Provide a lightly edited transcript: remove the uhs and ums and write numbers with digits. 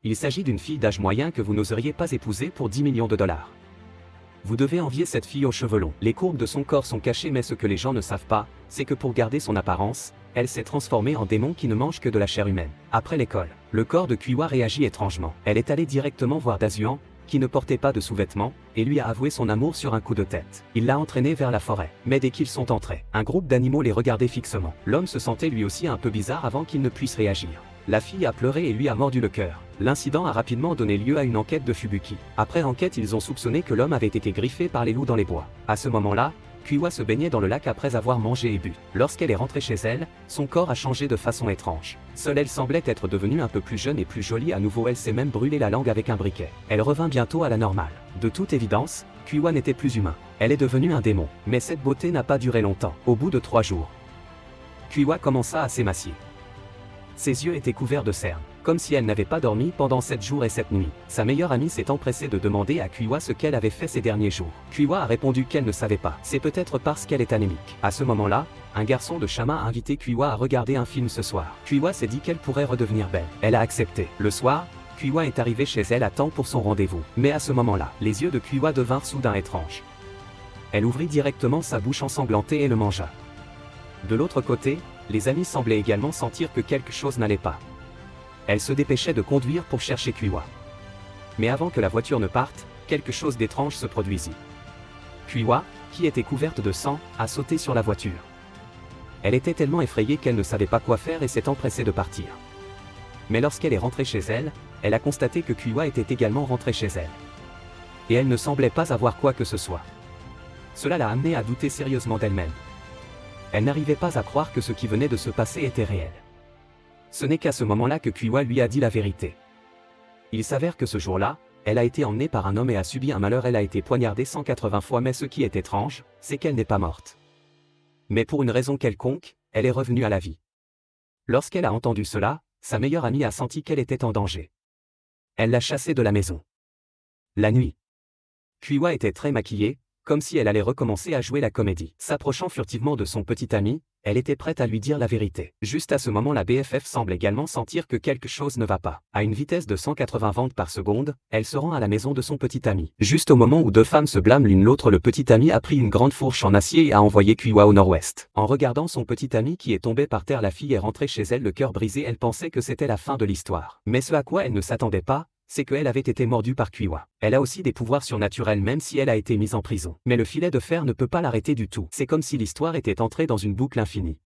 Il s'agit d'une fille d'âge moyen que vous n'oseriez pas épouser pour 10 millions de dollars. Vous devez envier cette fille aux cheveux longs. Les courbes de son corps sont cachées, mais ce que les gens ne savent pas, c'est que pour garder son apparence, elle s'est transformée en démon qui ne mange que de la chair humaine. Après l'école, le corps de Kuiwa réagit étrangement. Elle est allée directement voir Dazuan, qui ne portait pas de sous-vêtements, et lui a avoué son amour sur un coup de tête. Il l'a entraîné vers la forêt. Mais dès qu'ils sont entrés, un groupe d'animaux les regardait fixement. L'homme se sentait lui aussi un peu bizarre avant qu'il ne puisse réagir. La fille a pleuré et lui a mordu le cœur. L'incident a rapidement donné lieu à une enquête de Fubuki. Après enquête, ils ont soupçonné que l'homme avait été griffé par les loups dans les bois. À ce moment-là, Kuiwa se baignait dans le lac après avoir mangé et bu. Lorsqu'elle est rentrée chez elle, son corps a changé de façon étrange. Seule elle semblait être devenue un peu plus jeune et plus jolie à nouveau. Elle s'est même brûlé la langue avec un briquet. Elle revint bientôt à la normale. De toute évidence, Kuiwa n'était plus humain. Elle est devenue un démon. Mais cette beauté n'a pas duré longtemps. Au bout de 3 jours, Kuiwa commença à s'émacier. Ses yeux étaient couverts de cernes, comme si elle n'avait pas dormi pendant 7 jours et 7 nuits. Sa meilleure amie s'est empressée de demander à Kuiwa ce qu'elle avait fait ces derniers jours. Kuiwa a répondu qu'elle ne savait pas. C'est peut-être parce qu'elle est anémique. À ce moment-là, un garçon de Shama a invité Kuiwa à regarder un film ce soir. Kuiwa s'est dit qu'elle pourrait redevenir belle. Elle a accepté. Le soir, Kuiwa est arrivée chez elle à temps pour son rendez-vous. Mais à ce moment-là, les yeux de Kuiwa devinrent soudain étranges. Elle ouvrit directement sa bouche ensanglantée et le mangea. De l'autre côté, les amis semblaient également sentir que quelque chose n'allait pas. Elle se dépêchait de conduire pour chercher Kuiwa. Mais avant que la voiture ne parte, quelque chose d'étrange se produisit. Kuiwa, qui était couverte de sang, a sauté sur la voiture. Elle était tellement effrayée qu'elle ne savait pas quoi faire et s'est empressée de partir. Mais lorsqu'elle est rentrée chez elle, elle a constaté que Kuiwa était également rentrée chez elle. Et elle ne semblait pas avoir quoi que ce soit. Cela l'a amenée à douter sérieusement d'elle-même. Elle n'arrivait pas à croire que ce qui venait de se passer était réel. Ce n'est qu'à ce moment-là que Kuiwa lui a dit la vérité. Il s'avère que ce jour-là, elle a été emmenée par un homme et a subi un malheur. Elle a été poignardée 180 fois, mais ce qui est étrange, c'est qu'elle n'est pas morte. Mais pour une raison quelconque, elle est revenue à la vie. Lorsqu'elle a entendu cela, sa meilleure amie a senti qu'elle était en danger. Elle l'a chassée de la maison. La nuit, Kuiwa était très maquillée, comme si elle allait recommencer à jouer la comédie. S'approchant furtivement de son petit ami, elle était prête à lui dire la vérité. Juste à ce moment, la BFF semble également sentir que quelque chose ne va pas. À une vitesse de 180 ventes par seconde, elle se rend à la maison de son petit ami. Juste au moment où deux femmes se blâment l'une l'autre, le petit ami a pris une grande fourche en acier et a envoyé Kuiwa au nord-ouest. En regardant son petit ami qui est tombé par terre, la fille est rentrée chez elle le cœur brisé. Elle pensait que c'était la fin de l'histoire. Mais ce à quoi elle ne s'attendait pas, c'est qu'elle avait été mordue par Kuiwa. Elle a aussi des pouvoirs surnaturels même si elle a été mise en prison. Mais le filet de fer ne peut pas l'arrêter du tout. C'est comme si l'histoire était entrée dans une boucle infinie.